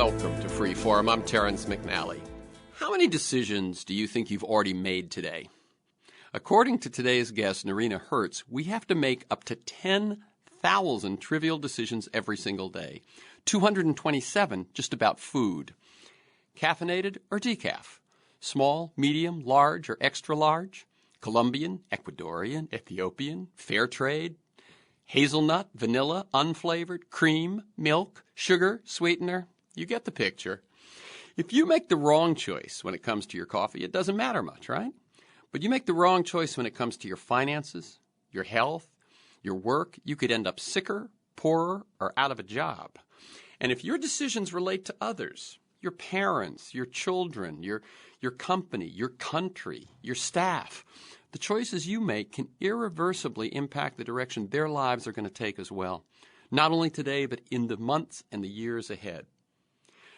Welcome to Freeform. I'm Terrence McNally. How many decisions do you think you've already made today? According to today's guest, NOREENA HERTZ, we have to make up to 10,000 trivial decisions every single day. 227 just about food. Caffeinated or decaf? Small, medium, large, or extra large? Colombian, Ecuadorian, Ethiopian, fair trade? Hazelnut, vanilla, unflavored, cream, milk, sugar, sweetener? You get the picture. If you make the wrong choice when it comes to your coffee, it doesn't matter much, right? But you make the wrong choice when it comes to your finances, your health, your work, you could end up sicker, poorer, or out of a job. And if your decisions relate to others, your parents, your children, your company, your country, your staff, the choices you make can irreversibly impact the direction their lives are going to take as well. Not only today, but in the months and the years ahead.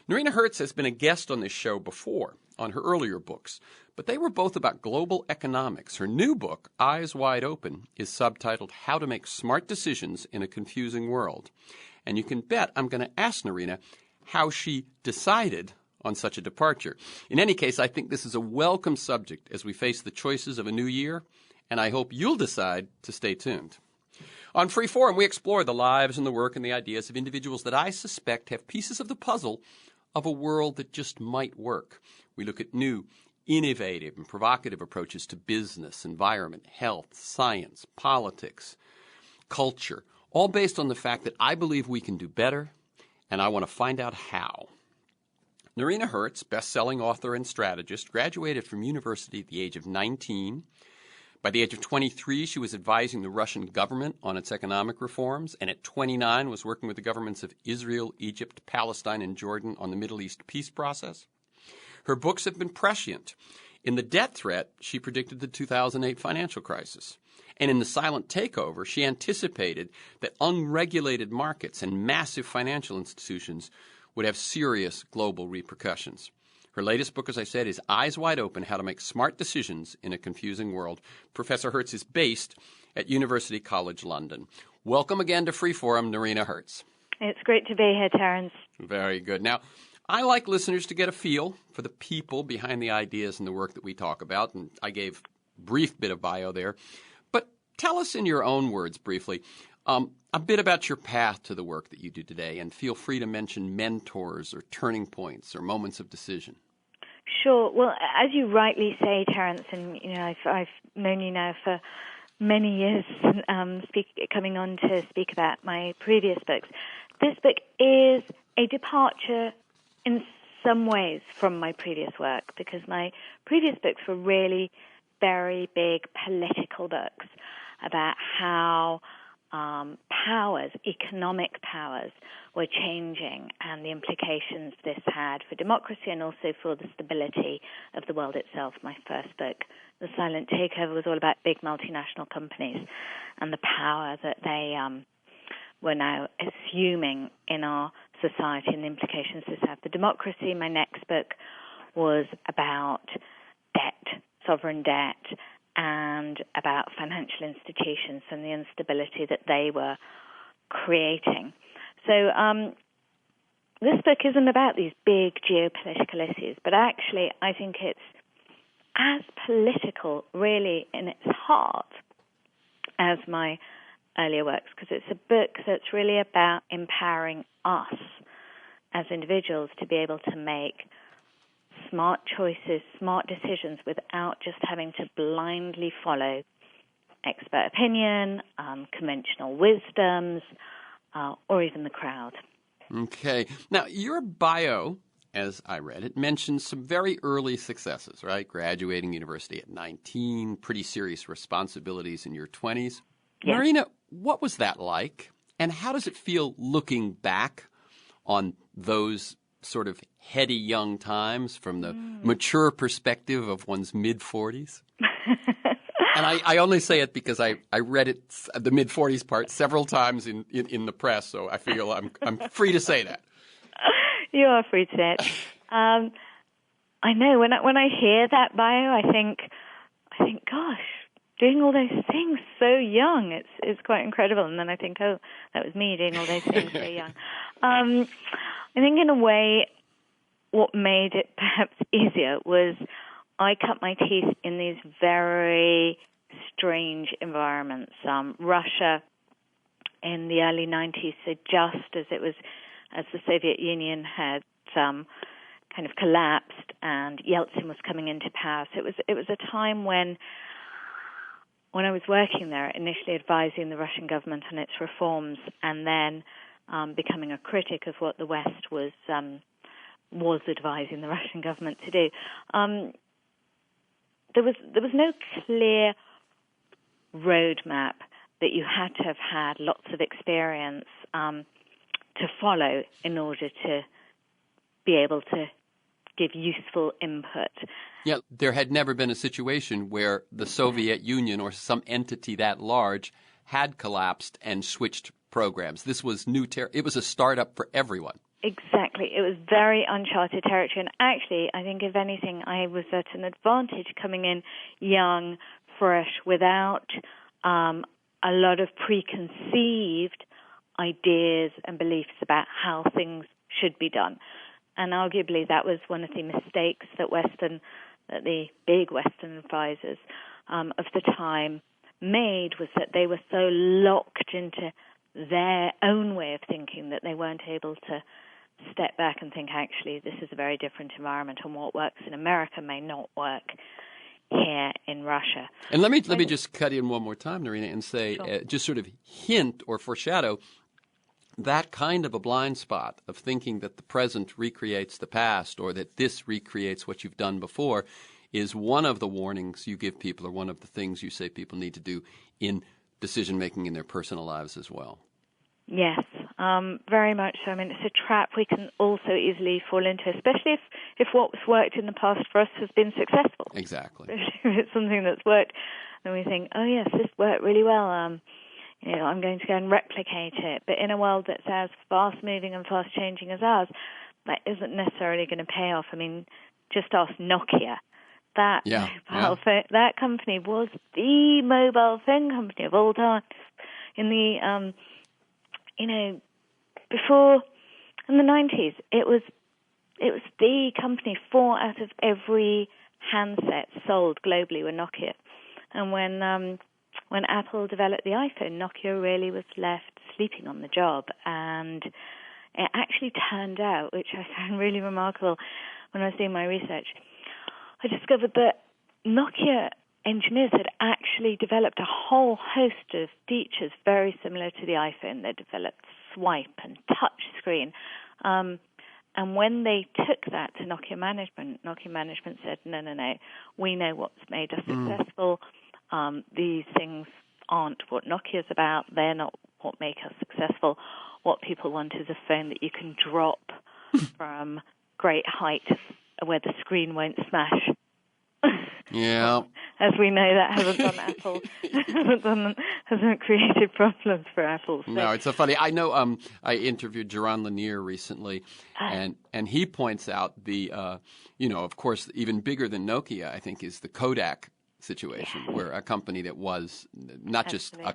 NOREENA HERTZ has been a guest on this show before, on her earlier books, but they were both about global economics. Her new book, Eyes Wide Open, is subtitled How to Make Smart Decisions in a Confusing World. And you can bet I'm going to ask NOREENA how she decided on such a departure. In any case, I think this is a welcome subject as we face the choices of a new year, and I hope you'll decide to stay tuned. On Freeform, we explore the lives and the work and the ideas of individuals that I suspect have pieces of the puzzle of a world that just might work. We look at new, innovative, and provocative approaches to business, environment, health, science, politics, culture, all based on the fact that I believe we can do better, and I want to find out how. NOREENA HERTZ, best-selling author and strategist, graduated from university at the age of 19. By the age of 23, she was advising the Russian government on its economic reforms, and at 29 was working with the governments of Israel, Egypt, Palestine, and Jordan on the Middle East peace process. Her books have been prescient. In The Debt Threat, she predicted the 2008 financial crisis. And in The Silent Takeover, she anticipated that unregulated markets and massive financial institutions would have serious global repercussions. Her latest book, as I said, is Eyes Wide Open, How to Make Smart Decisions in a Confusing World. Professor Hertz is based at University College London. Welcome again to Freeform, NOREENA HERTZ. It's great to be here, Terrence. Very good. Now, I like listeners to get a feel for the people behind the ideas and the work that we talk about, and I gave a brief bit of bio there. But tell us in your own words briefly a bit about your path to the work that you do today, and feel free to mention mentors or turning points or moments of decision. Sure. Well, as you rightly say, Terrence, and I've known you now for many years, coming on to speak about my previous books. This book is a departure in some ways from my previous work, because my previous books were really very big political books about how economic powers were changing, and the implications this had for democracy and also for the stability of the world itself. My first book, The Silent Takeover, was all about big multinational companies and the power that they were now assuming in our society and the implications this had for democracy. My next book was about debt, sovereign debt, and about financial institutions and the instability that they were creating. So this book isn't about these big geopolitical issues, but actually I think it's as political, really, in its heart as my earlier works, because it's a book that's really about empowering us as individuals to be able to make smart choices, smart decisions, without just having to blindly follow expert opinion, conventional wisdoms, or even the crowd. Okay. Now, your bio, as I read it, mentions some very early successes, right? Graduating university at 19, pretty serious responsibilities in your 20s. Yes. NOREENA, what was that like? And how does it feel looking back on those sort of heady young times from the mature perspective of one's mid-40s? And I only say it because I read it, the mid-40s part, several times in the press, so I feel I'm free to say that. You are free to say it. I know, when I hear that bio, I think, gosh, doing all those things so young, it's quite incredible. And then I think, oh, that was me doing all those things so young. I think in a way, what made it perhaps easier was I cut my teeth in these very strange environments. Russia in the early 90s, so just as the Soviet Union had kind of collapsed and Yeltsin was coming into power. So it was a time when I was working there, initially advising the Russian government on its reforms, and then becoming a critic of what the West was advising the Russian government to do. There was no clear roadmap that you had to have had lots of experience to follow in order to be able to give useful input. Yeah, there had never been a situation where the Soviet Union or some entity that large had collapsed and switched programs. This was new. It was a startup for everyone. Exactly. It was very uncharted territory. And actually, I think, if anything, I was at an advantage coming in young, fresh, without a lot of preconceived ideas and beliefs about how things should be done. And arguably, that was one of the mistakes that the big Western advisors of the time made, was that they were so locked into their own way of thinking that they weren't able to step back and think, actually, this is a very different environment, and what works in America may not work here in Russia. And let me just cut in one more time, NOREENA, and say, Sure. just sort of hint or foreshadow that kind of a blind spot of thinking that the present recreates the past, or that this recreates what you've done before, is one of the warnings you give people, or one of the things you say people need to do in decision-making in their personal lives as well. Yes, very much so. I mean, it's a trap we can also easily fall into, especially if what's worked in the past for us has been successful. Exactly. Especially if it's something that's worked, and we think, oh, yes, this worked really well. I'm going to go and replicate it. But in a world that's as fast-moving and fast-changing as ours, that isn't necessarily going to pay off. I mean, just ask Nokia. That company was the mobile phone company of all time. In the before, in the 90s, it was the company. 4 out of every handset sold globally were Nokia. And when Apple developed the iPhone, Nokia really was left sleeping on the job. And it actually turned out, which I found really remarkable when I was doing my research, I discovered that Nokia engineers had actually developed a whole host of features very similar to the iPhone. They developed swipe and touch screen. And when they took that to Nokia management said, no, we know what's made us successful. These things aren't what Nokia's about. They're not what make us successful. What people want is a phone that you can drop from great height where the screen won't smash. Yeah. As we know, that hasn't done Apple. hasn't created problems for Apple. So. No, it's so funny. I know I interviewed Jaron Lanier recently, and he points out the, of course, even bigger than Nokia, I think, is the Kodak situation, where a company that was not just a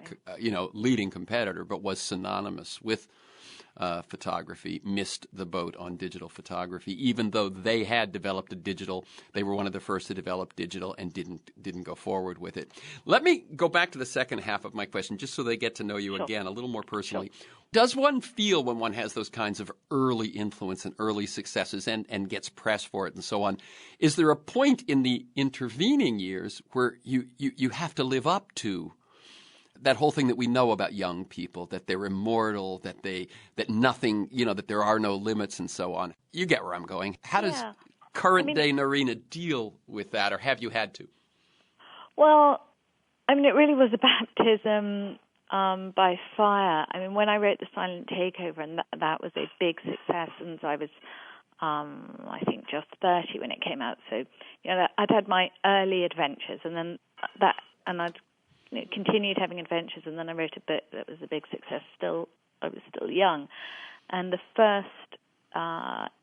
leading competitor, but was synonymous with photography, missed the boat on digital photography, even though they had developed they were one of the first to develop digital and didn't go forward with it. Let me go back to the second half of my question, just so they get to know you again a little more personally. Sure. Does one feel, when one has those kinds of early influence and early successes and gets press for it and so on, is there a point in the intervening years where you have to live up to that whole thing that we know about young people, that they're immortal, that nothing, that there are no limits and so on? You get where I'm going. How does current day NOREENA deal with that, or have you had to? Well, I mean, it really was a baptism by fire. I mean, when I wrote The Silent Takeover, and that was a big success, and I was, I think, just 30 when it came out. So, I'd had my early adventures, and then I'd continued having adventures, and then I wrote a book that was a big success. I was still young, and the first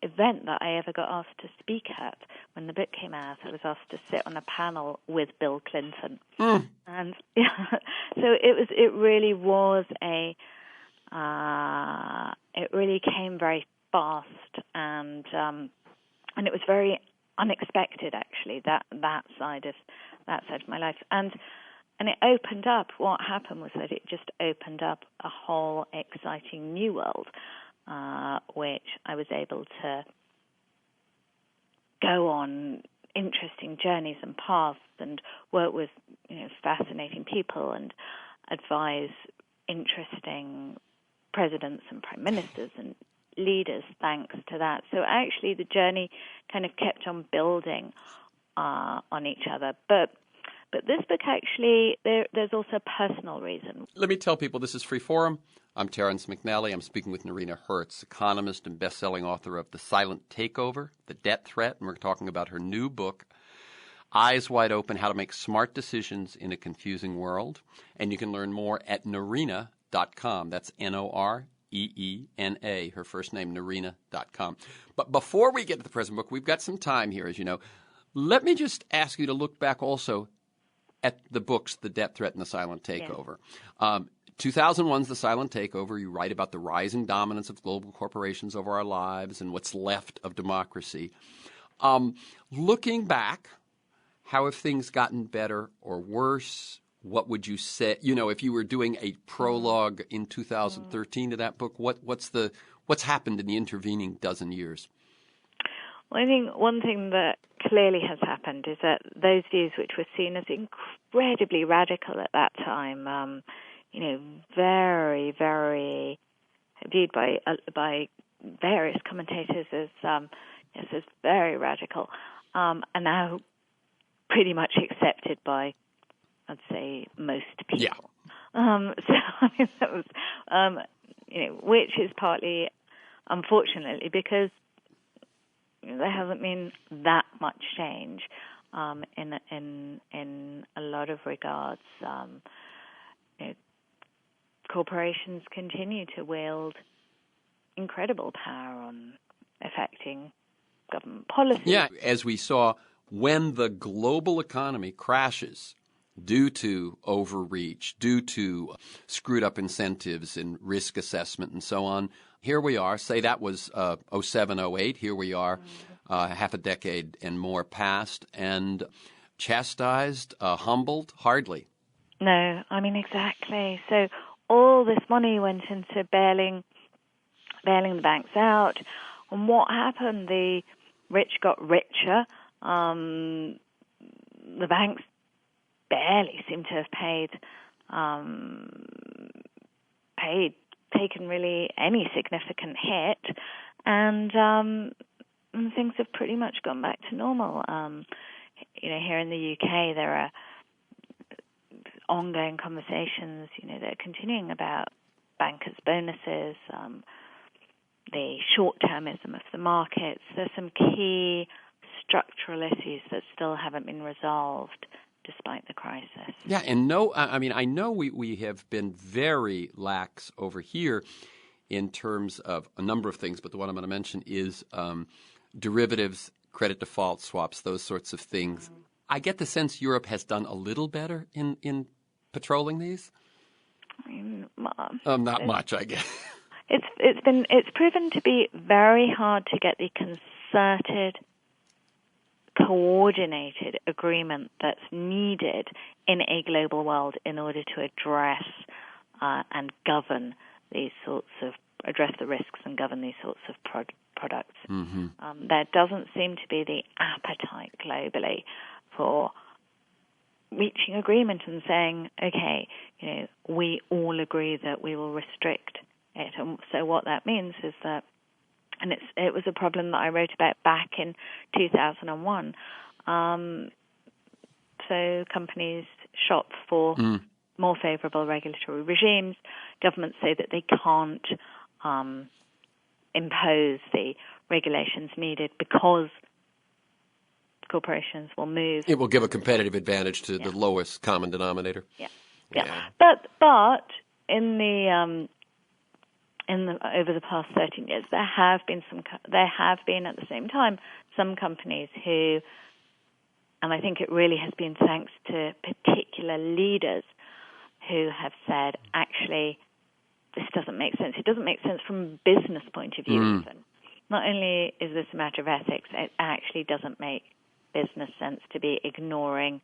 event that I ever got asked to speak at when the book came out, I was asked to sit on a panel with Bill Clinton, and so it really was it really came very fast, and it was very unexpected, actually, that side of my life, and it opened up. What happened was that it just opened up a whole exciting new world, which I was able to go on interesting journeys and paths and work with fascinating people and advise interesting presidents and prime ministers and leaders thanks to that. So actually the journey kind of kept on building on each other. But this book actually, there's also a personal reason. Let me tell people this is Free Forum. I'm Terence McNally. I'm speaking with NOREENA HERTZ, economist and best-selling author of The Silent Takeover, The Debt Threat, and we're talking about her new book, Eyes Wide Open, How to Make Smart Decisions in a Confusing World. And you can learn more at NOREENA.com. That's NOREENA, her first name, NOREENA.com. But before we get to the present book, we've got some time here, as you know. Let me just ask you to look back also at the books, The Debt Threat and The Silent Takeover. Yeah. 2001's The Silent Takeover. You write about the rising dominance of global corporations over our lives and what's left of democracy. Looking back, how have things gotten better or worse? What would you say, if you were doing a prologue in 2013 to that book, what's happened in the intervening dozen years? Well, I think one thing that clearly has happened is that those views which were seen as incredibly radical at that time, very, very viewed by various commentators as very radical, are now pretty much accepted by, I'd say, most people. Yeah. So I mean, that was, which is partly, unfortunately, because there hasn't been that much change in a lot of regards. Corporations continue to wield incredible power on affecting government policy. Yeah, as we saw, when the global economy crashes due to overreach, due to screwed up incentives and risk assessment and so on, here we are. Say that was 07, 08. Here we are, half a decade and more past, and chastised, humbled, hardly. No, I mean, exactly. So all this money went into bailing the banks out. And what happened? The rich got richer. The banks barely seem to have taken really any significant hit, and things have pretty much gone back to normal. Here in the UK, there are ongoing conversations, that are continuing about bankers' bonuses, the short-termism of the markets. There's some key structural issues that still haven't been resolved despite the crisis. Yeah, and I know we have been very lax over here in terms of a number of things, but the one I'm going to mention is derivatives, credit default swaps, those sorts of things. I get the sense Europe has done a little better in patrolling these. I mean, not much, I guess. It's proven to be very hard to get the concerted, coordinated agreement that's needed in a global world in order to address and govern address the risks and govern these sorts of products. Mm-hmm. There doesn't seem to be the appetite globally for reaching agreement and saying, okay, we all agree that we will restrict it. And so what that means is that, and it was a problem that I wrote about back in 2001. So companies shop for more favorable regulatory regimes. Governments say that they can't impose the regulations needed because corporations will move. It will give a competitive advantage to the lowest common denominator. Yeah. But in the over the past 13 years, there have been at the same time some companies who, and I think it really has been thanks to particular leaders who have said, actually, this doesn't make sense. It doesn't make sense from a business point of view even. not only is this a matter of ethics, it actually doesn't make business sense to be ignoring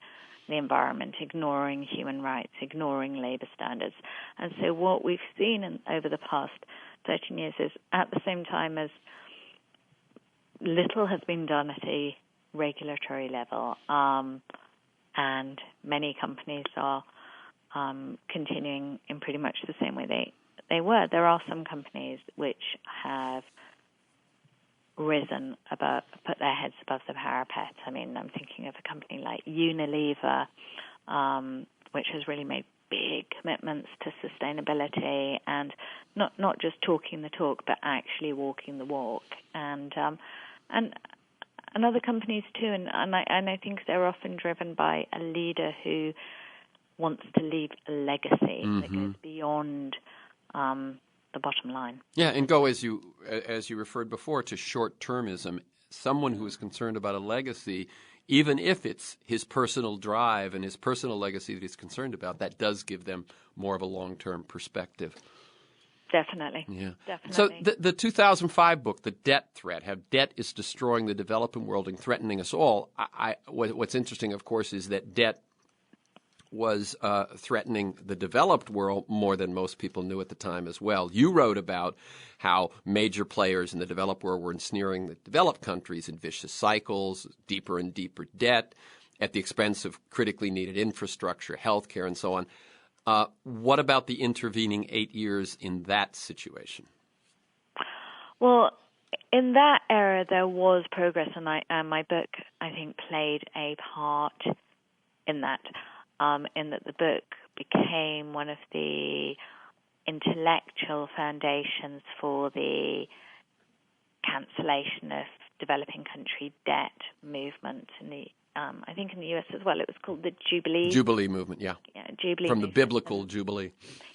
the environment, ignoring human rights, ignoring labor standards. And so what we've seen over the past 13 years is, at the same time as little has been done at a regulatory level, and many companies are continuing in pretty much the same way they were. There are some companies which have risen above, put their heads above the parapet. I mean, I'm thinking of a company like Unilever, which has really made big commitments to sustainability and not just talking the talk, but actually walking the walk. And other companies too. And I think they're often driven by a leader who wants to leave a legacy that goes beyond the bottom line. Yeah, and go, as you referred before, to short-termism. Someone who is concerned about a legacy, even if it's his personal drive and his personal legacy that he's concerned about, that does give them more of a long-term perspective. Definitely. Yeah. Definitely. So the 2005 book, The Debt Threat, How Debt is Destroying the Developing World and Threatening Us All, what's interesting, of course, is that debt was threatening the developed world more than most people knew at the time as well. You wrote about how major players in the developed world were ensnaring the developed countries in vicious cycles, deeper and deeper debt, at the expense of critically needed infrastructure, healthcare, and so on. What about the intervening 8 years in that situation? Well, in that era, there was progress, and my book, I think, played a part in that. In that the book became one of the intellectual foundations for the cancellation of developing country debt movement in the I think in the U.S. as well. It was called the Jubilee movement. Yeah, Jubilee from the movement. biblical Jubilee.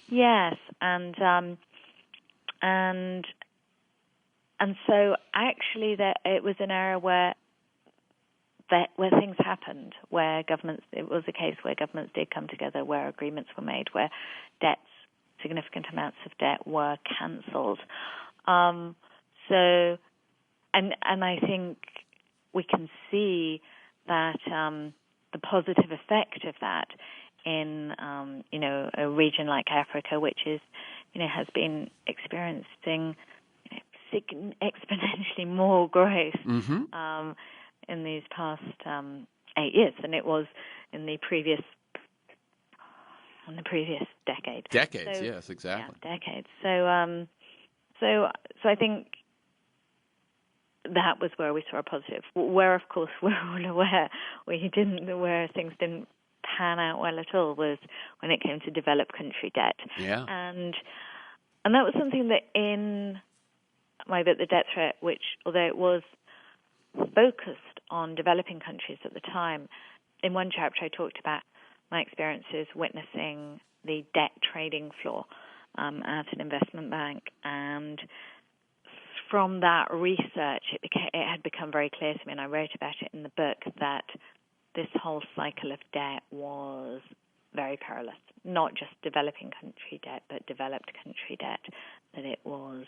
Yes, and so actually it was an era where things happened, where it was a case where governments did come together, where agreements were made, where significant amounts of debt were cancelled. And I think we can see that the positive effect of that in a region like Africa, which has been experiencing exponentially more growth. In these past 8 years than it was in the previous decade. Decades, yes, exactly. Yeah, decades. So I think that was where we saw a positive. Where, of course, we're all aware where things didn't pan out well at all was when it came to developed country debt. Yeah. And that was something that in my book, The Debt Threat, which, although it was focused on developing countries at the time, in one chapter I talked about my experiences witnessing the debt trading floor at an investment bank, and from that research it had become very clear to me, and I wrote about it in the book, that this whole cycle of debt was very perilous. Not just developing country debt, but developed country debt, that it was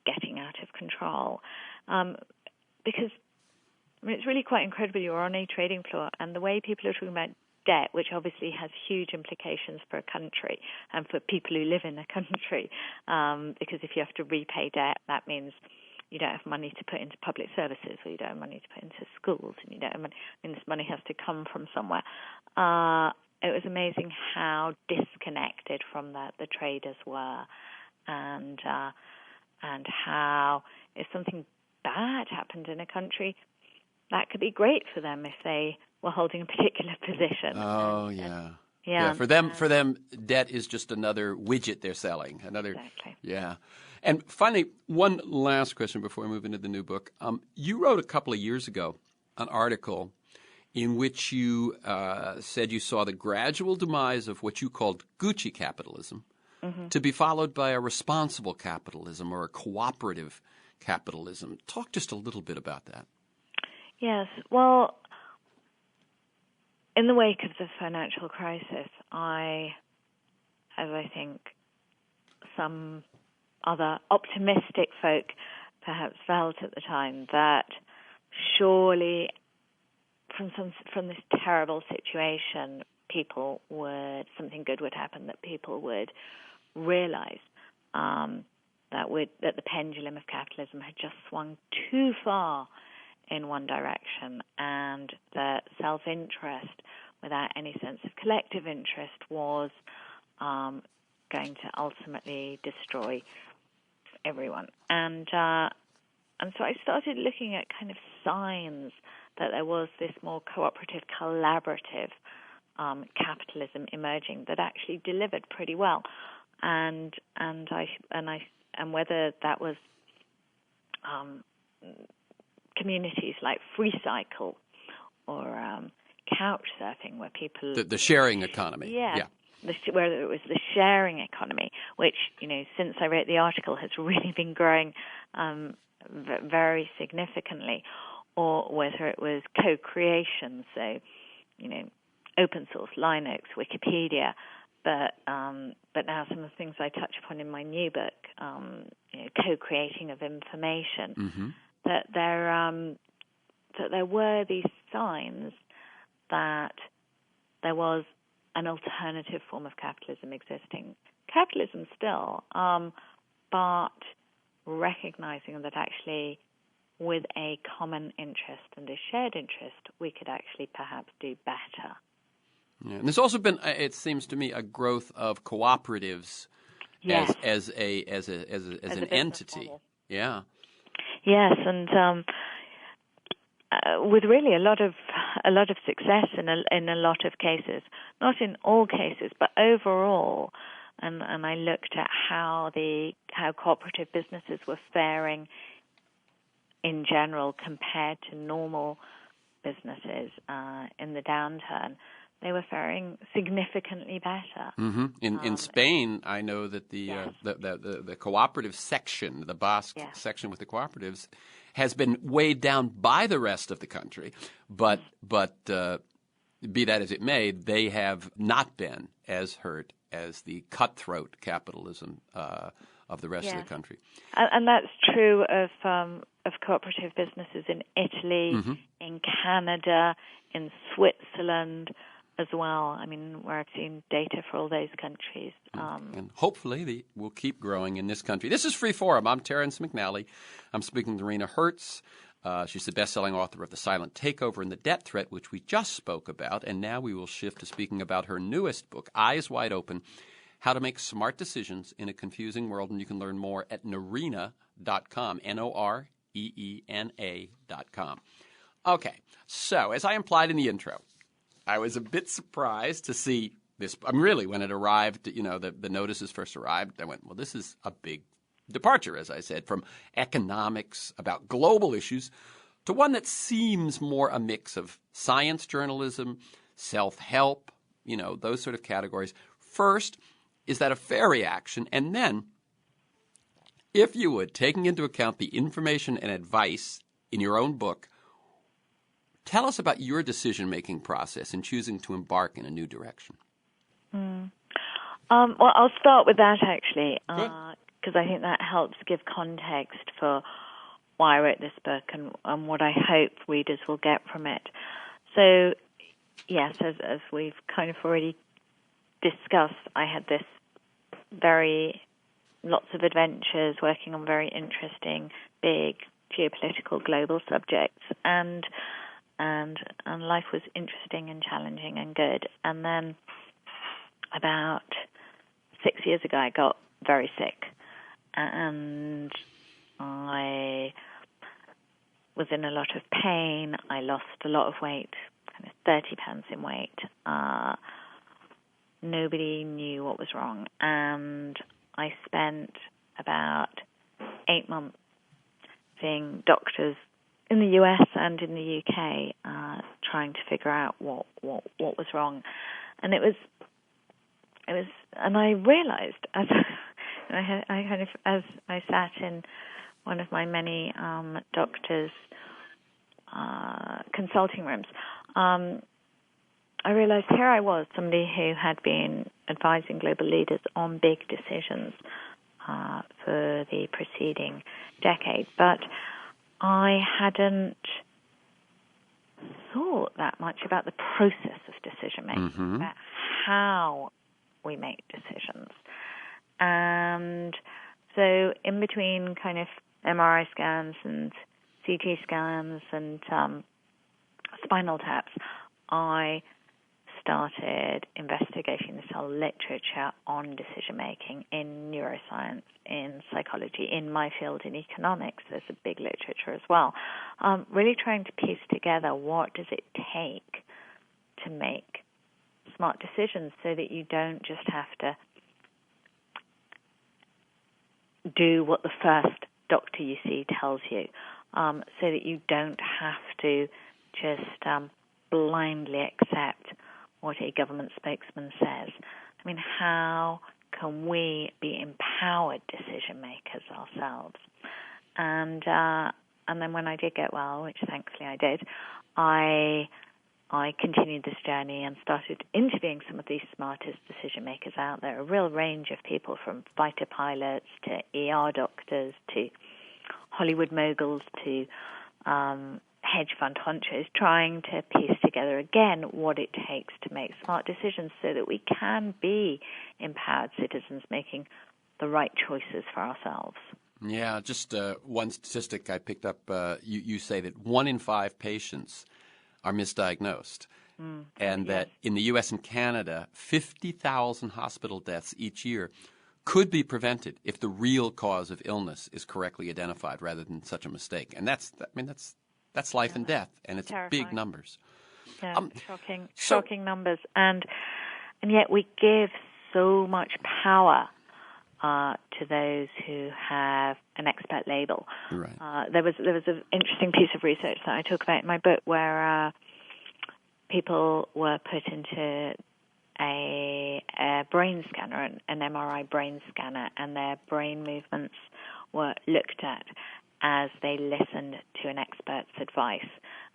getting out of control. Because it's really quite incredible. You're on a trading floor, and the way people are talking about debt, which obviously has huge implications for a country and for people who live in a country, because if you have to repay debt, that means you don't have money to put into public services, or you don't have money to put into schools, and you don't have money. This money has to come from somewhere. It was amazing how disconnected from that the traders were, and how if something bad happened in a country, that could be great for them if they were holding a particular position. Oh, yeah. For them, debt is just another widget they're selling. Exactly. Yeah. And finally, one last question before we move into the new book. You wrote a couple of years ago an article in which you said you saw the gradual demise of what you called Gucci capitalism to be followed by a responsible capitalism or a cooperative capitalism. Talk just a little bit about that. Yes. Well, in the wake of the financial crisis, as I think some other optimistic folk perhaps felt at the time that surely from this terrible situation, something good would happen, that people would realize that the pendulum of capitalism had just swung too far in one direction, and that self-interest without any sense of collective interest was going to ultimately destroy everyone. And so I started looking at kind of signs that there was this more cooperative, collaborative capitalism emerging that actually delivered pretty well, and whether that was communities like Free Cycle or couch surfing, where people the sharing economy, whether it was the sharing economy, which since I wrote the article has really been growing very significantly, or whether it was co-creation, so open source, Linux, Wikipedia, but now some of the things I touch upon in my new book, co-creating of information, mm-hmm. that there were these signs that there was an alternative form of capitalism existing. Capitalism still, but recognizing that actually with a common interest and a shared interest, we could actually perhaps do better. Yeah. And there's also been, it seems to me, a growth of cooperatives as an entity. Model. Yeah. Yes, and with really a lot of success in a lot of cases, not in all cases, but overall. And I looked at how cooperative businesses were faring in general compared to normal businesses in the downturn. They were faring significantly better. Mm-hmm. In Spain, I know that the cooperative section, the Basque section with the cooperatives, has been weighed down by the rest of the country. But be that as it may, they have not been as hurt as the cutthroat capitalism of the rest of the country. And that's true of cooperative businesses in Italy, mm-hmm. in Canada, in Switzerland as well. I mean, where I've seen data for all those countries. And hopefully they will keep growing in this country. This is Free Forum. I'm Terrence McNally. I'm speaking to NOREENA HERTZ. She's the best-selling author of The Silent Takeover and The Debt Threat, which we just spoke about. And now we will shift to speaking about her newest book, Eyes Wide Open, How to Make Smart Decisions in a Confusing World. And you can learn more at noreena.com, NOREENA.com. Okay, so as I implied in the intro, I was a bit surprised to see this. Really, when it arrived, the notices first arrived, I went, well, this is a big departure, as I said, from economics about global issues to one that seems more a mix of science journalism, self-help, those sort of categories. First, is that a fair reaction? And then, if you would, taking into account the information and advice in your own book, tell us about your decision-making process in choosing to embark in a new direction. Well, I'll start with that, actually, because I think that helps give context for why I wrote this book and what I hope readers will get from it. So, yes, as we've kind of already discussed, I had lots of adventures working on very interesting, big geopolitical global subjects, and life was interesting and challenging and good. And then about 6 years ago, I got very sick, and I was in a lot of pain. I lost a lot of weight, kind of 30 pounds in weight. Nobody knew what was wrong, and I spent about 8 months seeing doctors in the US and in the UK, trying to figure out what was wrong, and it was, and I realized as I sat in one of my many doctors' consulting rooms, I realized here I was, somebody who had been advising global leaders on big decisions, for the preceding decade. But I hadn't thought that much about the process of decision-making, about how we make decisions. And so in between kind of MRI scans and CT scans and spinal taps, I started investigating this whole literature on decision-making in neuroscience, in psychology, in my field, in economics. There's a big literature as well. Really trying to piece together what does it take to make smart decisions so that you don't just have to do what the first doctor you see tells you, so that you don't have to just blindly accept what a government spokesman says. I mean, how can we be empowered decision makers ourselves? And then when I did get well, which thankfully I did, I continued this journey and started interviewing some of these smartest decision makers out there, a real range of people from fighter pilots to ER doctors to Hollywood moguls to hedge fund honchos, trying to piece together again what it takes to make smart decisions so that we can be empowered citizens making the right choices for ourselves. Yeah, just one statistic I picked up, you say that 1 in 5 patients are misdiagnosed, and that in the U.S. and Canada, 50,000 hospital deaths each year could be prevented if the real cause of illness is correctly identified rather than such a mistake. And that's life and death, and it's terrifying. Big numbers. Yeah, shocking numbers. And yet we give so much power to those who have an expert label. Right. There was an interesting piece of research that I talk about in my book where people were put into a brain scanner, an MRI brain scanner, and their brain movements were looked at as they listened to an expert's advice.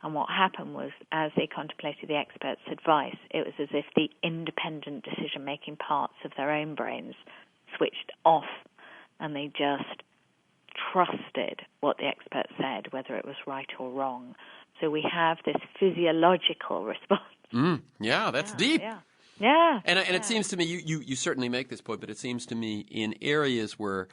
And what happened was, as they contemplated the expert's advice, it was as if the independent decision-making parts of their own brains switched off, and they just trusted what the expert said, whether it was right or wrong. So we have this physiological response. Yeah, that's deep. Yeah. And it seems to me, you certainly make this point, but it seems to me in areas where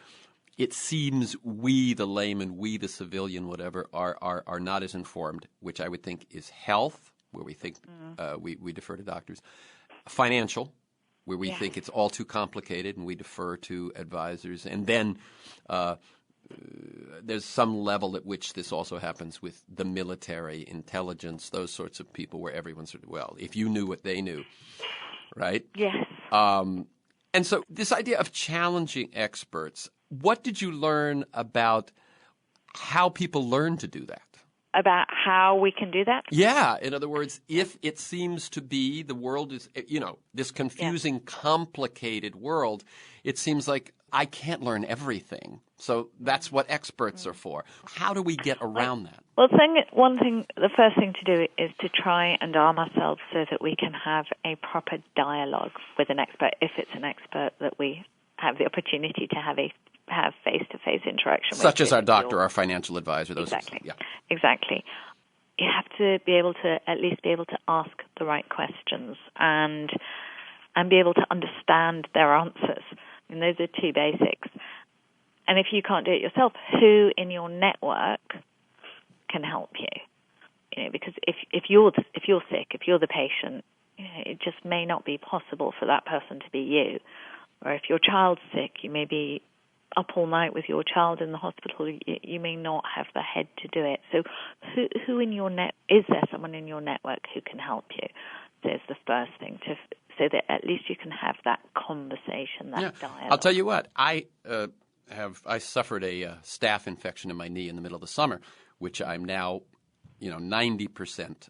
it seems we, the layman, we, the civilian, whatever, are not as informed, which I would think is health, where we think we defer to doctors, financial, where we think it's all too complicated and we defer to advisors, and then there's some level at which this also happens with the military, intelligence, those sorts of people where everyone's sort of, well, if you knew what they knew, right? Yes. And so this idea of challenging experts, what did you learn about how people learn to do that? About how we can do that? Yeah. In other words, if it seems to be the world is, this confusing, complicated world, it seems like I can't learn everything. So that's what experts are for. How do we get around that? Well, the first thing to do is to try and arm ourselves so that we can have a proper dialogue with an expert, if it's an expert that we have the opportunity to have face-to-face interaction with. Such as our doctor, our financial advisor. Those Exactly. Yeah. Exactly. You have to be able to at least be able to ask the right questions and be able to understand their answers. I mean, those are two basics. And if you can't do it yourself, who in your network can help you? Because if you're sick, if you're the patient, it just may not be possible for that person to be you. Or if your child's sick, you may be up all night with your child in the hospital. You may not have the head to do it. So, who in your is there someone in your network who can help you? There's the first thing so that at least you can have that conversation, that dialogue. I'll tell you what, I suffered a staph infection in my knee in the middle of the summer, which I'm now, 90%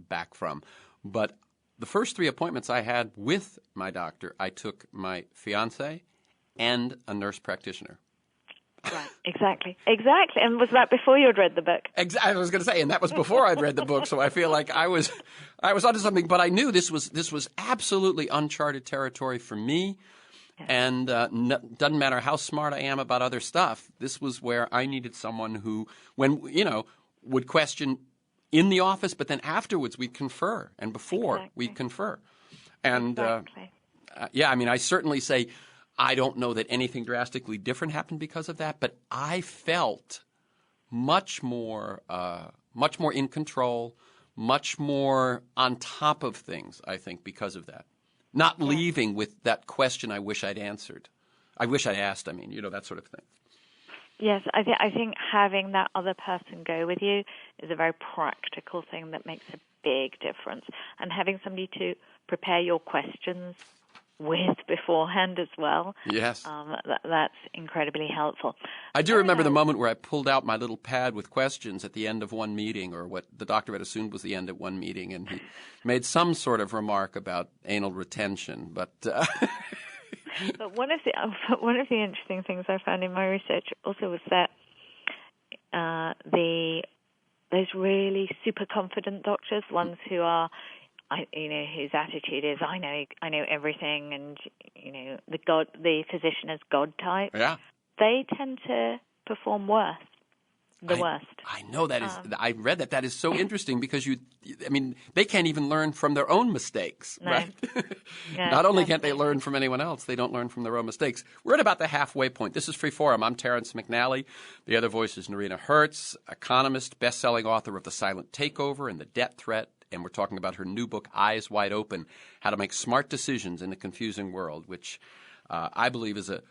back from. But the first 3 appointments I had with my doctor, I took my fiance and a nurse practitioner. Right, exactly. And was that before you had read the book? I was going to say, and that was before I'd read the book, so I feel like I was onto something. But I knew this was absolutely uncharted territory for me, And doesn't matter how smart I am about other stuff. This was where I needed someone who, would question in the office, but then afterwards we'd confer, and before we'd confer. And I certainly say I don't know that anything drastically different happened because of that, but I felt much more in control, much more on top of things, I think, because of that. Not leaving with that question I wish I'd answered. I wish I'd asked, that sort of thing. Yes, I think having that other person go with you is a very practical thing that makes a big difference. And having somebody to prepare your questions with beforehand as well. Yes. That's incredibly helpful. I do remember the moment where I pulled out my little pad with questions at the end of one meeting, or what the doctor had assumed was the end of one meeting, and he made some sort of remark about anal retention. But one of the interesting things I found in my research also was that those really super confident doctors, ones who are, whose attitude is I know everything, and the physician is God type. Yeah. They tend to perform worse. Worst. I know that is. I read that. That is so interesting because they can't even learn from their own mistakes, no. right? Yeah, Not only can't they learn from anyone else, they don't learn from their own mistakes. We're at about the halfway point. This is Freeforum. I'm Terrence McNally. The other voice is NOREENA HERTZ, economist, best-selling author of The Silent Takeover and The Debt Threat. And we're talking about her new book, Eyes Wide Open, How to Make Smart Decisions in a Confusing World, which I believe is a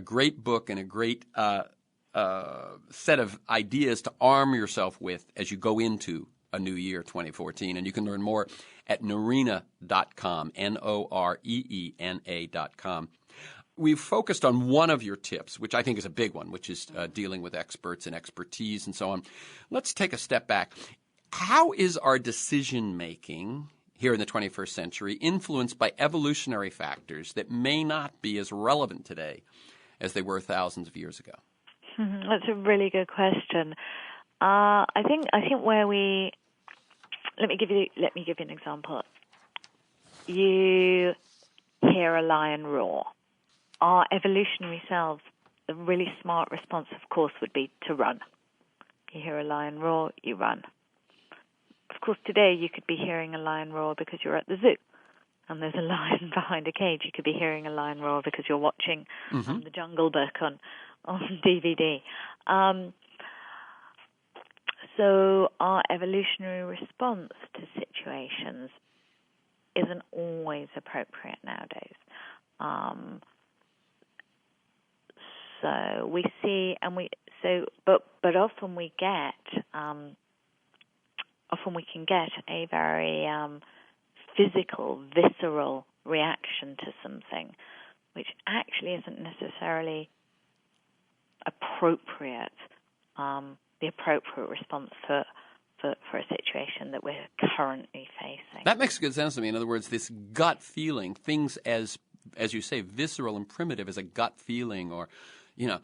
great book and a great set of ideas to arm yourself with as you go into a new year, 2014. And you can learn more at noreena.com, NOREENA.com. We've focused on one of your tips, which I think is a big one, which is dealing with experts and expertise and so on. Let's take a step back. How is our decision-making here in the 21st century influenced by evolutionary factors that may not be as relevant today as they were thousands of years ago? That's a really good question. I think where let me give you an example. You hear a lion roar. Our evolutionary selves, the really smart response, of course, would be to run. You hear a lion roar, you run. Of course, today you could be hearing a lion roar because you're at the zoo and there's a lion behind a cage. You could be hearing a lion roar because you're watching The Jungle Book on DVD. So our evolutionary response to situations isn't always appropriate nowadays. So we see, but often we can get a very physical, visceral reaction to something, which actually isn't necessarily appropriate, the appropriate response for a situation that we're currently facing. That makes good sense to me. In other words, this gut feeling, things as you say, visceral and primitive as a gut feeling, or I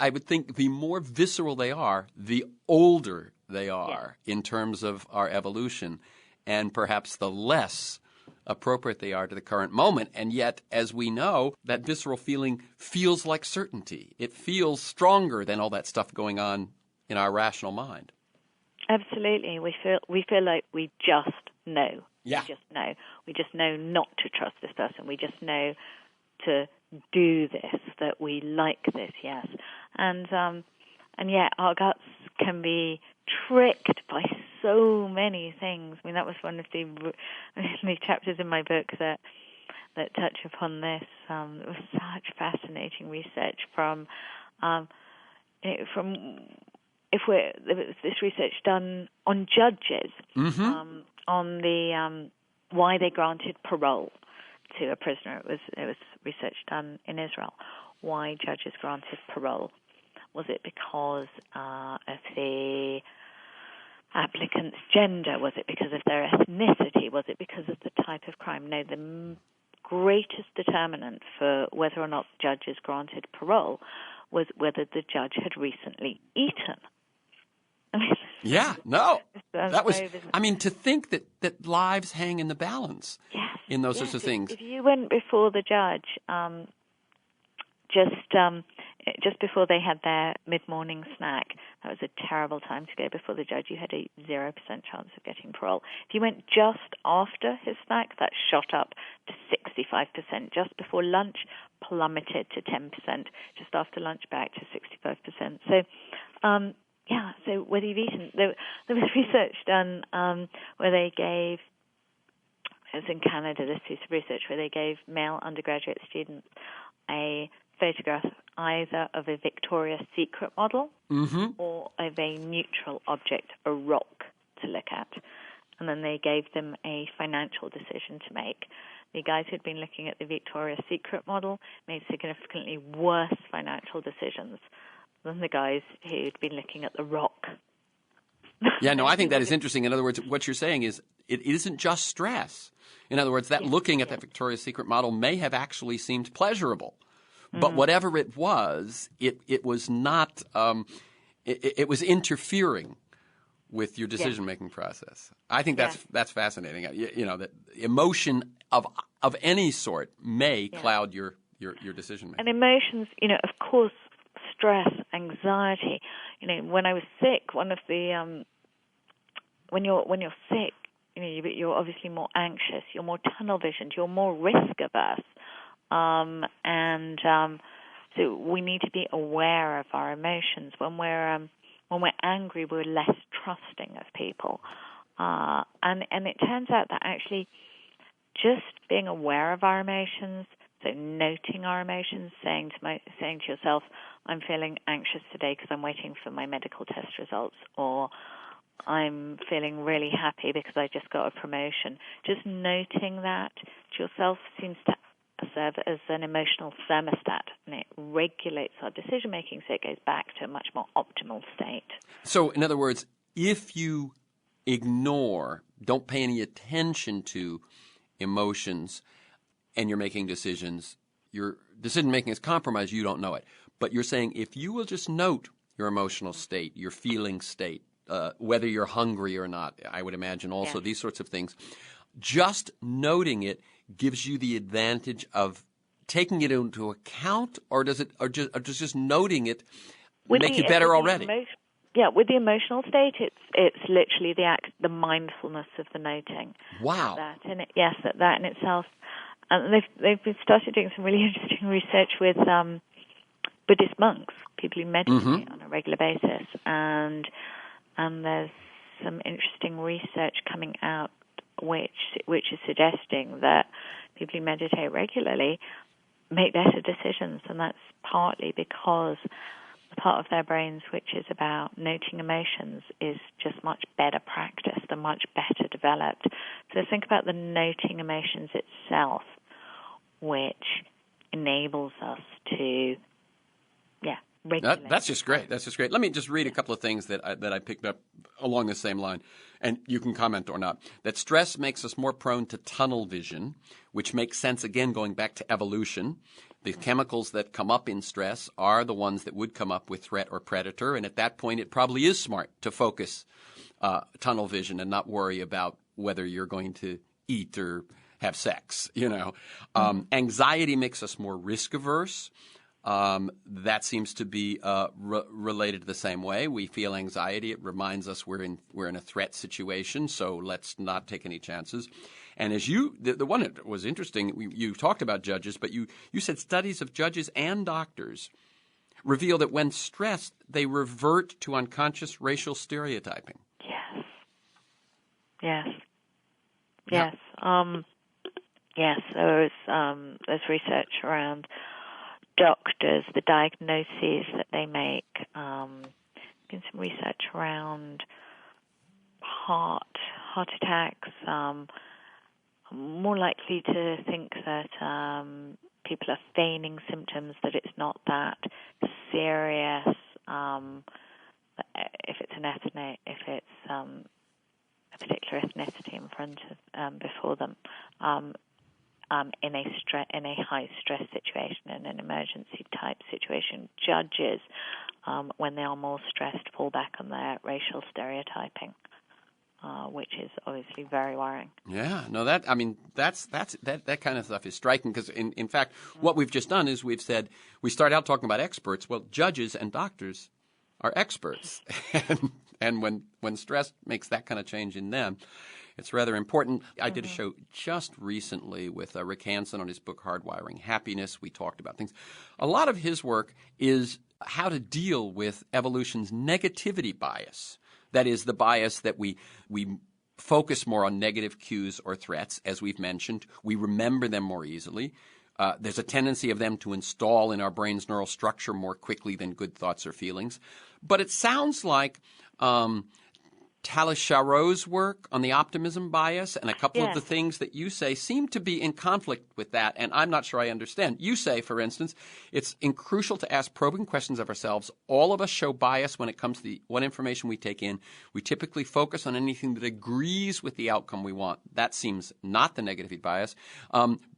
would think the more visceral they are, the older they are in terms of our evolution, and perhaps the less appropriate they are to the current moment. And yet, as we know, that visceral feeling feels like certainty. It feels stronger than all that stuff going on in our rational mind. Absolutely. We feel like we just know. Yeah. We just know not to trust this person. We just know to do this, that we like this, yes. And yet our guts can be tricked by so many things. I mean, that was one of the chapters in my book that touch upon this. It was such fascinating research there was this research done on judges, on the why they granted parole to a prisoner. It was research done in Israel. Why judges granted parole? Was it because of the applicant's gender? Was it because of their ethnicity? Was it because of the type of crime? No, the greatest determinant for whether or not judges granted parole was whether the judge had recently eaten. I mean, yeah, no, that was. brave, isn't it? I mean, to think that lives hang in the balance Yes, in those yes. sorts of things. If you went before the judge, just before they had their mid-morning snack, that was a terrible time to go before the judge. You had a 0% chance of getting parole. If you went just after his snack, that shot up to 65%. Just before lunch, plummeted to 10%. Just after lunch, back to 65%. So, so whether you've eaten, there was research done where they gave, it was in Canada, this piece of research, where they gave male undergraduate students a photograph either of a Victoria's Secret model or of a neutral object, a rock, to look at. And then they gave them a financial decision to make. The guys who'd been looking at the Victoria's Secret model made significantly worse financial decisions than the guys who'd been looking at the rock. Yeah, no, I think that is interesting. In other words, what you're saying is it isn't just stress. In other words, that looking at that Victoria's Secret model may have actually seemed pleasurable. But whatever it was not. It was interfering with your decision-making process. I think that's fascinating. That emotion of any sort may cloud your decision-making. And emotions, of course, stress, anxiety. When I was sick, one of the when you're sick, you're obviously more anxious, you're more tunnel visioned, you're more risk averse. So we need to be aware of our emotions. When we're angry, we're less trusting of people. And it turns out that actually just being aware of our emotions, so noting our emotions, saying to yourself, I'm feeling anxious today because I'm waiting for my medical test results, or I'm feeling really happy because I just got a promotion. Just noting that to yourself seems to serve as an emotional thermostat, and it regulates our decision-making so it goes back to a much more optimal state. So, in other words, if you don't pay any attention to emotions and you're making decisions, your decision-making is compromised, you don't know it. But you're saying if you will just note your emotional state, your feeling state, whether you're hungry or not, I would imagine also these sorts of things, just noting it gives you the advantage of taking it into account, or does just noting it make you better already? With the emotional state, it's literally the mindfulness of the noting. Wow. That in itself, and they've started doing some really interesting research with Buddhist monks, people who meditate on a regular basis, and there's some interesting research coming out which is suggesting that people who meditate regularly make better decisions, and that's partly because the part of their brains which is about noting emotions is just much better practiced and much better developed. So think about the noting emotions itself, which enables us to regulate. That's just great. That's just great. Let me just read a couple of things that I picked up along the same line, and you can comment or not. That stress makes us more prone to tunnel vision, which makes sense, again, going back to evolution. The chemicals that come up in stress are the ones that would come up with threat or predator, and at that point it probably is smart to focus tunnel vision and not worry about whether you're going to eat or have sex. Anxiety makes us more risk-averse. That seems to be related the same way. We feel anxiety. It reminds us we're in a threat situation, so let's not take any chances. And as the one that was interesting, you talked about judges, but you said studies of judges and doctors reveal that when stressed, they revert to unconscious racial stereotyping. Yes. Yeah. Yes. There's research around doctors, the diagnoses that they make. Been some research around heart attacks. More likely to think that people are feigning symptoms, that it's not that serious. If it's if it's a particular ethnicity in front of before them. in a high stress situation, in an emergency type situation. Judges, when they are more stressed, fall back on their racial stereotyping, which is obviously very worrying. Yeah, no, that kind of stuff is striking because, in fact, what we've just done is we've said we start out talking about experts. Well, judges and doctors are experts, and when stress makes that kind of change in them, it's rather important. I did a show just recently with Rick Hansen on his book Hardwiring Happiness. We talked about things. A lot of his work is how to deal with evolution's negativity bias. That is the bias that we focus more on negative cues or threats, as we've mentioned. We remember them more easily. There's a tendency of them to install in our brain's neural structure more quickly than good thoughts or feelings. But it sounds like Talis Charot's work on the optimism bias and a couple of the things that you say seem to be in conflict with that, and I'm not sure I understand. You say, for instance, it's crucial to ask probing questions of ourselves. All of us show bias when it comes to what information we take in. We typically focus on anything that agrees with the outcome we want. That seems not the negativity bias.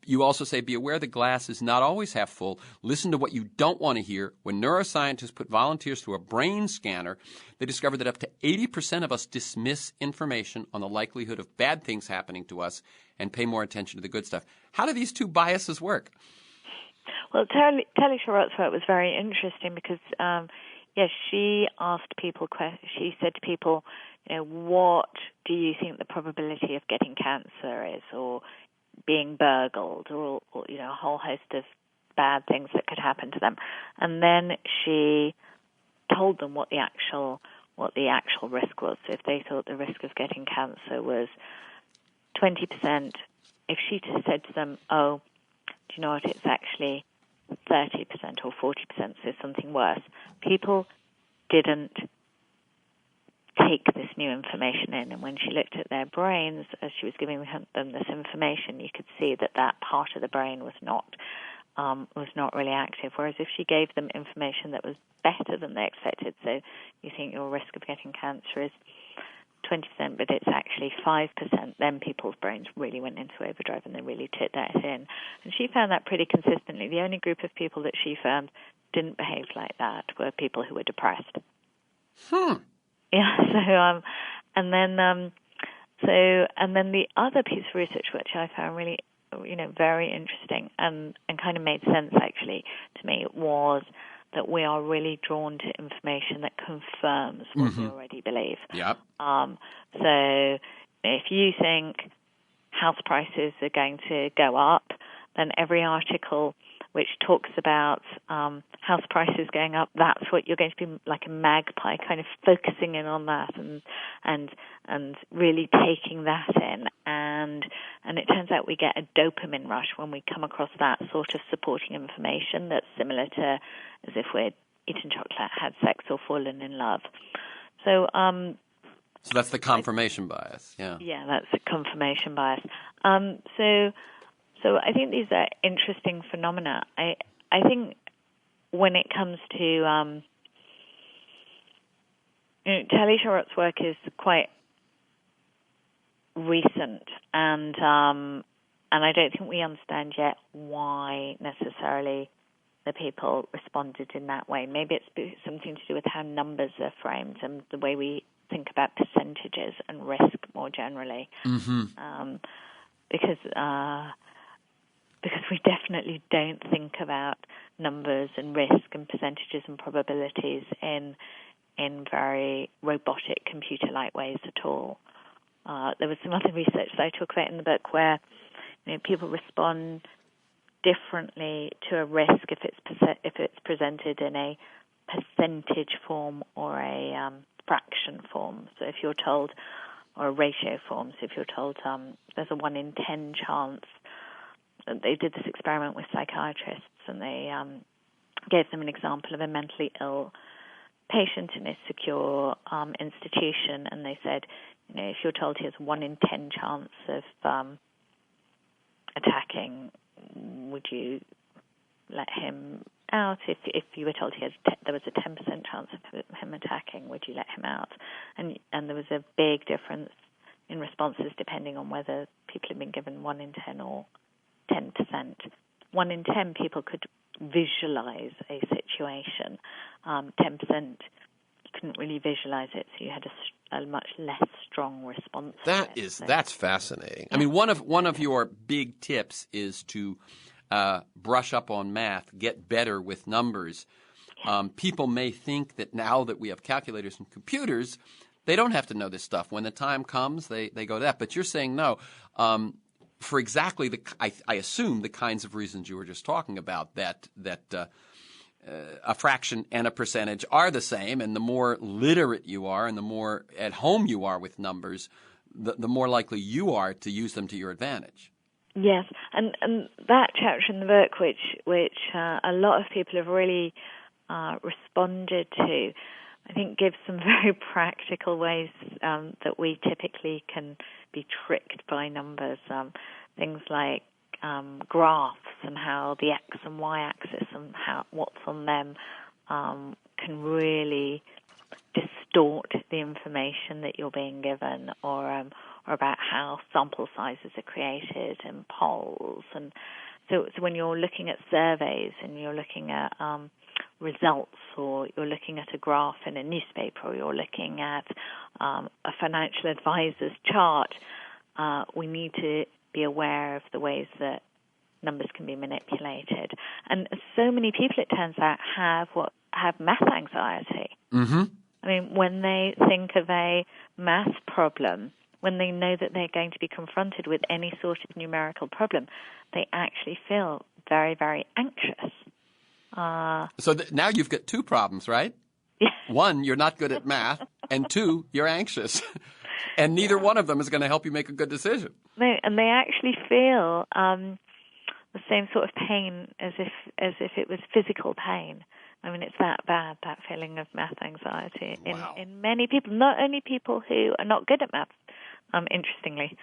You also say, be aware the glass is not always half full. Listen to what you don't want to hear. When neuroscientists put volunteers through a brain scanner, they discovered that up to 80% of us dismiss information on the likelihood of bad things happening to us and pay more attention to the good stuff. How do these two biases work? Well, Talis Charot's work was very interesting because, she asked people, she said to people, what do you think the probability of getting cancer is, or being burgled, or a whole host of bad things that could happen to them. And then she told them what the actual risk was. So if they thought the risk of getting cancer was 20%, if she said to them, oh, do you know what, it's actually 30% or 40%, so something worse, people didn't take this new information in, and when she looked at their brains as she was giving them this information, you could see that part of the brain was not really active. Whereas if she gave them information that was better than they expected, so you think your risk of getting cancer is 20%, but it's actually 5%, then people's brains really went into overdrive and they really took that in. And she found that pretty consistently. The only group of people that she found didn't behave like that were people who were depressed. Yeah, and then the other piece of research which I found really, very interesting and kind of made sense actually to me was that we are really drawn to information that confirms what we already believe. Yep. So if you think house prices are going to go up, then every article which talks about house prices going up, that's what you're going to be like a magpie, kind of focusing in on that and really taking that in. And it turns out we get a dopamine rush when we come across that sort of supporting information that's similar to as if we'd eaten chocolate, had sex, or fallen in love. So that's the confirmation bias, yeah. Yeah, that's the confirmation bias. So I think these are interesting phenomena. I think when it comes to Talis Charot's work is quite recent, and I don't think we understand yet why necessarily the people responded in that way. Maybe it's something to do with how numbers are framed and the way we think about percentages and risk more generally. Because we definitely don't think about numbers and risk and percentages and probabilities in very robotic, computer-like ways at all. There was some other research that I talk about in the book where people respond differently to a risk if it's presented in a percentage form or a fraction form. So if you're told, or a ratio form, so if you're told there's a 1 in 10 chance. They did this experiment with psychiatrists, and they gave them an example of a mentally ill patient in a secure institution, and they said, if you're told he has 1 in 10 chance of attacking, would you let him out? If you were told there was a 10% chance of him attacking, would you let him out? And there was a big difference in responses depending on whether people had been given 1 in 10 or 10%. 1 in 10 people could visualize a situation. 10% couldn't really visualize it, so you had a much less strong response. That's fascinating. Yeah. I mean, one of your big tips is to brush up on math, get better with numbers. People may think that now that we have calculators and computers, they don't have to know this stuff. When the time comes, they go to that. But you're saying no. For exactly I assume the kinds of reasons you were just talking about, that a fraction and a percentage are the same, and the more literate you are and the more at home you are with numbers, the more likely you are to use them to your advantage. Yes, and that chapter in the book, which a lot of people have really responded to, I think gives some very practical ways that we typically can be tricked by numbers. Things like graphs and how the X and Y axis and what's on them can really distort the information that you're being given, or about how sample sizes are created in polls. And so when you're looking at surveys and you're looking at results, or you're looking at a graph in a newspaper, or you're looking at a financial advisor's chart, we need to be aware of the ways that numbers can be manipulated. And so many people, it turns out, have math anxiety. Mm-hmm. I mean, when they think of a math problem, when they know that they're going to be confronted with any sort of numerical problem, they actually feel very, very anxious. So now you've got two problems, right? Yeah. One, you're not good at math, and two, you're anxious. And neither one of them is going to help you make a good decision. And they actually feel the same sort of pain as if it was physical pain. I mean, it's that bad, that feeling of math anxiety in many people, not only people who are not good at math, interestingly.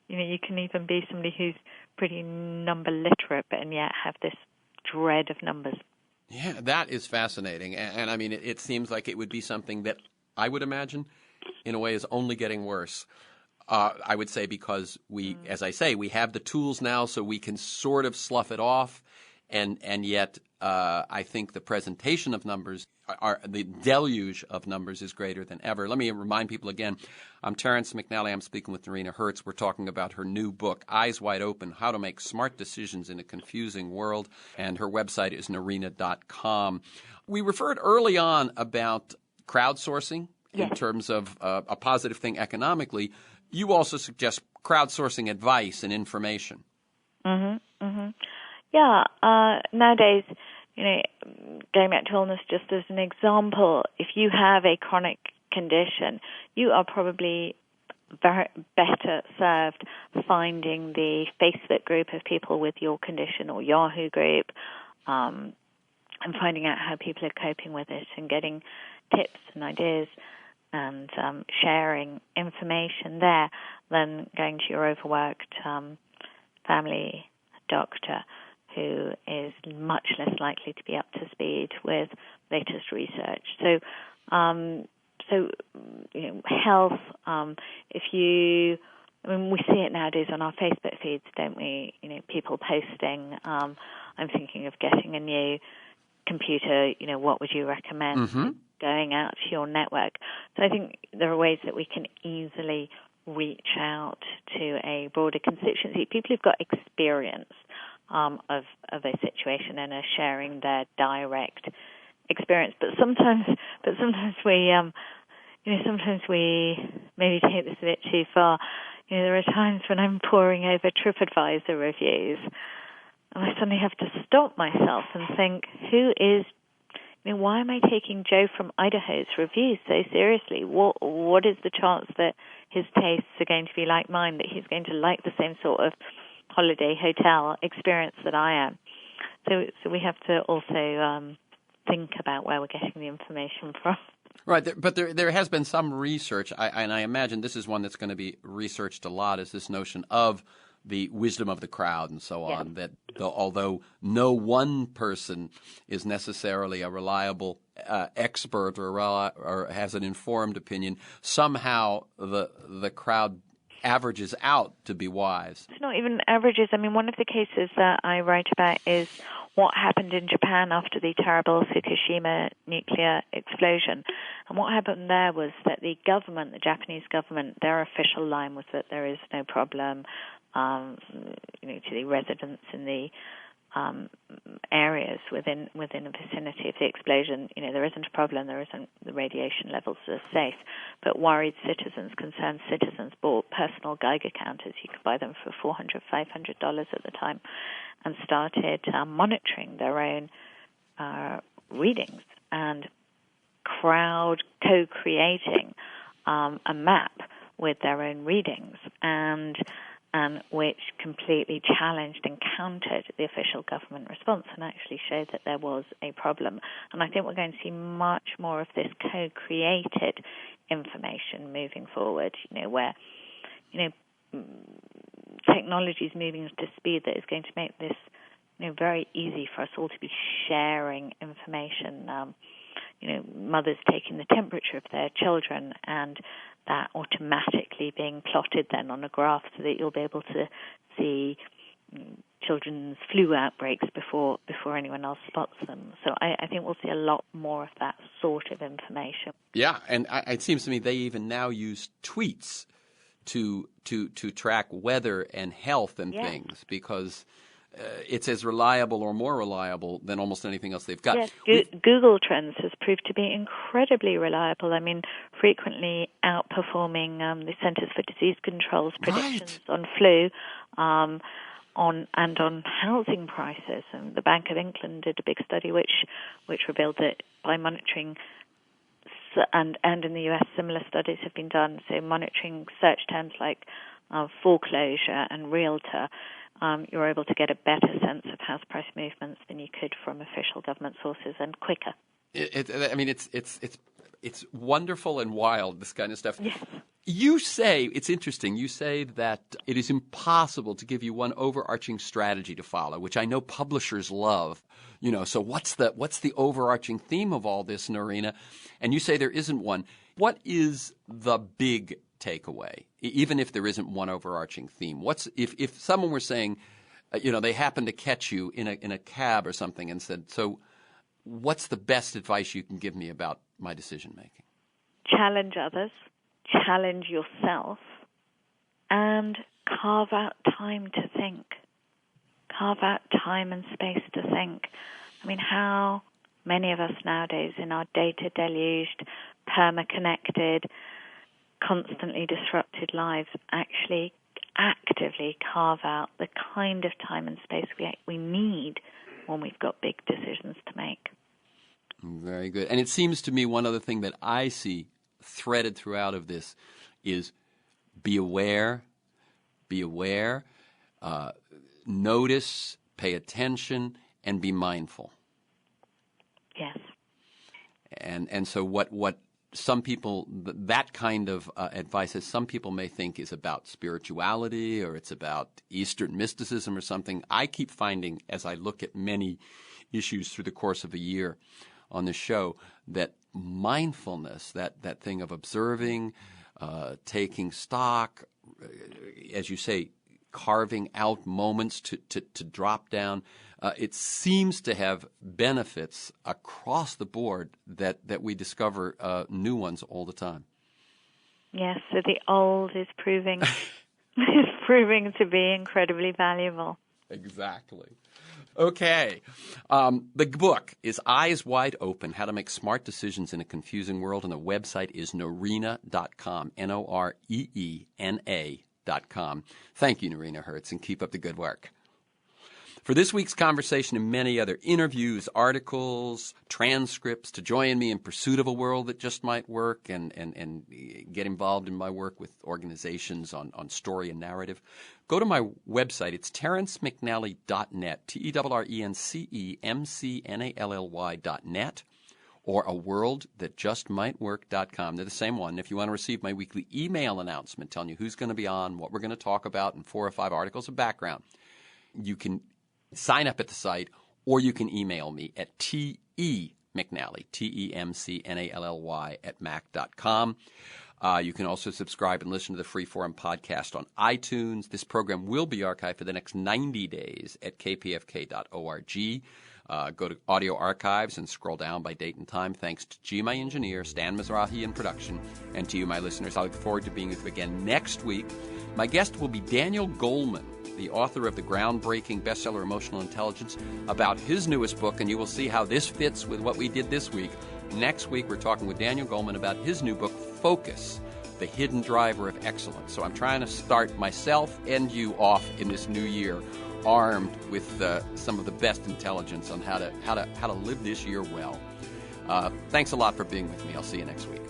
You can even be somebody who's pretty number literate, and yet have this dread of numbers. Yeah, that is fascinating. And I mean, it seems like it would be something that I would imagine, in a way, is only getting worse. I would say because as I say, we have the tools now, so we can sort of slough it off. And yet, I think the presentation of numbers, the deluge of numbers, is greater than ever. Let me remind people again, I'm Terrence McNally. I'm speaking with NOREENA HERTZ. We're talking about her new book, Eyes Wide Open, How to Make Smart Decisions in a Confusing World. And her website is noreena.com. We referred early on about crowdsourcing in terms of a positive thing economically. You also suggest crowdsourcing advice and information. Mm-hmm. Mm-hmm. Yeah, nowadays, going back to illness just as an example, if you have a chronic condition, you are probably better served finding the Facebook group of people with your condition, or Yahoo group, and finding out how people are coping with it, and getting tips and ideas and sharing information there, than going to your overworked family doctor, who is much less likely to be up to speed with latest research. So health, we see it nowadays on our Facebook feeds, don't we? People posting, I'm thinking of getting a new computer, what would you recommend? Mm-hmm. Going out to your network. So I think there are ways that we can easily reach out to a broader constituency, people who've got experience of a situation and are sharing their direct experience. But sometimes we maybe take this a bit too far. There are times when I'm poring over TripAdvisor reviews, and I suddenly have to stop myself and think, why am I taking Joe from Idaho's reviews so seriously? What is the chance that his tastes are going to be like mine, that he's going to like the same sort of holiday hotel experience that I am? So we have to also think about where we're getting the information from. Right, but there has been some research, and I imagine this is one that's going to be researched a lot, is this notion of the wisdom of the crowd and so on, that although no one person is necessarily a reliable expert or has an informed opinion, somehow the crowd averages out to be wise. It's not even averages. I mean, one of the cases that I write about is what happened in Japan after the terrible Fukushima nuclear explosion. And what happened there was that the government, the Japanese government, their official line was that there is no problem, to the residents in the areas within the vicinity of the explosion. There isn't a problem, the radiation levels are safe. But worried citizens, concerned citizens bought personal Geiger counters. You could buy them for $400, $500 at the time, and started monitoring their own readings and co-creating a map with their own readings, and which completely challenged and countered the official government response and actually showed that there was a problem. And I think we're going to see much more of this co-created information moving forward, where, technology is moving at a speed that is going to make this, very easy for us all to be sharing information. Mothers taking the temperature of their children and that automatically being plotted then on a graph so that you'll be able to see children's flu outbreaks before anyone else spots them. So I think we'll see a lot more of that sort of information. Yeah, and it seems to me they even now use tweets to track weather and health and things, because it's as reliable or more reliable than almost anything else they've got. Yes, Google Trends has proved to be incredibly reliable. I mean, frequently outperforming the Centers for Disease Control's predictions on flu, on housing prices. And the Bank of England did a big study which revealed that by monitoring, and in the US similar studies have been done, so monitoring search terms like foreclosure and realtor, you're able to get a better sense of house price movements than you could from official government sources, and quicker. It's wonderful and wild, this kind of stuff. Yes. You say, it's interesting, you say that it is impossible to give you one overarching strategy to follow, which I know publishers love. So what's the overarching theme of all this, Noreena? And you say there isn't one. What is the big takeaway, even if there isn't one overarching theme? If someone were saying, they happened to catch you in a cab or something and said, so what's the best advice you can give me about my decision making? Challenge others, challenge yourself, and carve out time to think. Carve out time and space to think. I mean, how many of us nowadays in our data deluged, perma-connected, constantly disrupted lives actually actively carve out the kind of time and space we need when we've got big decisions to make. Very good. And it seems to me one other thing that I see threaded throughout of this is be aware, notice, pay attention, and be mindful. Yes. And so what some people, that kind of advice, as some people may think, is about spirituality or it's about Eastern mysticism or something. I keep finding, as I look at many issues through the course of a year on this show, that mindfulness, that thing of observing, taking stock, as you say, carving out moments to drop down, it seems to have benefits across the board that we discover new ones all the time. Yes, so the old is proving to be incredibly valuable. Exactly. Okay. The book is Eyes Wide Open, How to Make Smart Decisions in a Confusing World, and the website is noreena.com, NOREENA.com. Thank you, Noreena Hertz, and keep up the good work. For this week's conversation and many other interviews, articles, transcripts, to join me in pursuit of a world that just might work and get involved in my work with organizations on story and narrative, go to my website. It's terencemcnally.net, TERENCEMCNALLY.net, or aworldthatjustmightwork.com. They're the same one. If you want to receive my weekly email announcement telling you who's going to be on, what we're going to talk about, and 4 or 5 articles of background, you can sign up at the site, or you can email me at TEMcNally, TEMCNALLY @mac.com. You can also subscribe and listen to the Freeform podcast on iTunes. This program will be archived for the next 90 days at kpfk.org. Go to Audio Archives and scroll down by date and time. Thanks to G, my engineer, Stan Mizrahi in production, and to you, my listeners. I look forward to being with you again next week. My guest will be Daniel Goleman, the author of the groundbreaking bestseller Emotional Intelligence, about his newest book, and you will see how this fits with what we did this week. Next week, we're talking with Daniel Goleman about his new book, Focus, the Hidden Driver of Excellence. So I'm trying to start myself and you off in this new year armed with some of the best intelligence on how to live this year well. Thanks a lot for being with me. I'll see you next week.